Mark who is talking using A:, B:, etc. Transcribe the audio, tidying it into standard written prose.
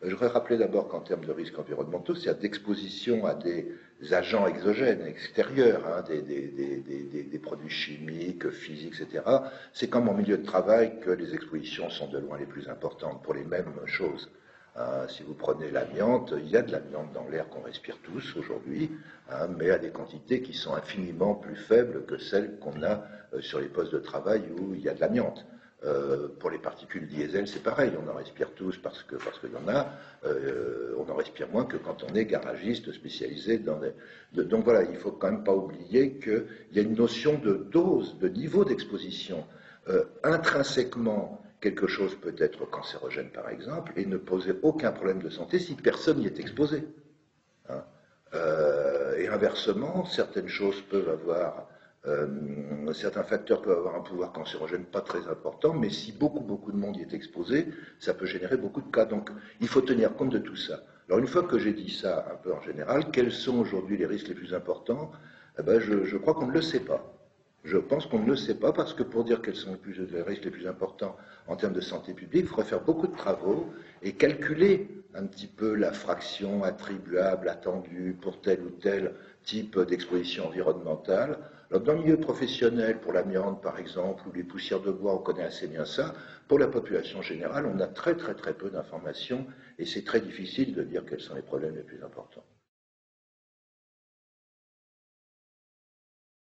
A: Je voudrais rappeler d'abord qu'en termes de risques environnementaux, s'il y a d'exposition à des agents exogènes, extérieurs, hein, des produits chimiques, physiques, etc., c'est comme en milieu de travail que les expositions sont de loin les plus importantes pour les mêmes choses. Si vous prenez l'amiante, il y a de l'amiante dans l'air qu'on respire tous aujourd'hui, hein, mais à des quantités qui sont infiniment plus faibles que celles qu'on a sur les postes de travail où il y a de l'amiante. Pour les particules diesel, c'est pareil, on en respire tous parce qu'il y en a, on en respire moins que quand on est garagiste spécialisé dans des... Donc voilà, il ne faut quand même pas oublier qu'il y a une notion de dose, de niveau d'exposition. Intrinsèquement, quelque chose peut être cancérogène par exemple et ne poser aucun problème de santé si personne n'y est exposé. Hein. Et inversement, certains facteurs peuvent avoir un pouvoir cancérogène pas très important, mais si beaucoup de monde y est exposé, ça peut générer beaucoup de cas. Donc il faut tenir compte de tout ça. Alors une fois que j'ai dit ça un peu en général, quels sont aujourd'hui les risques les plus importants? Eh ben, je crois qu'on ne le sait pas. Je pense qu'on ne le sait pas parce que pour dire quels sont les risques les plus importants en termes de santé publique, il faudrait faire beaucoup de travaux et calculer un petit peu la fraction attribuable, attendue pour tel ou tel type d'exposition environnementale. Alors, dans le milieu professionnel, pour l'amiante par exemple, ou les poussières de bois, on connaît assez bien ça. Pour la population générale, on a très peu d'informations et c'est très difficile de dire quels sont les problèmes les plus importants.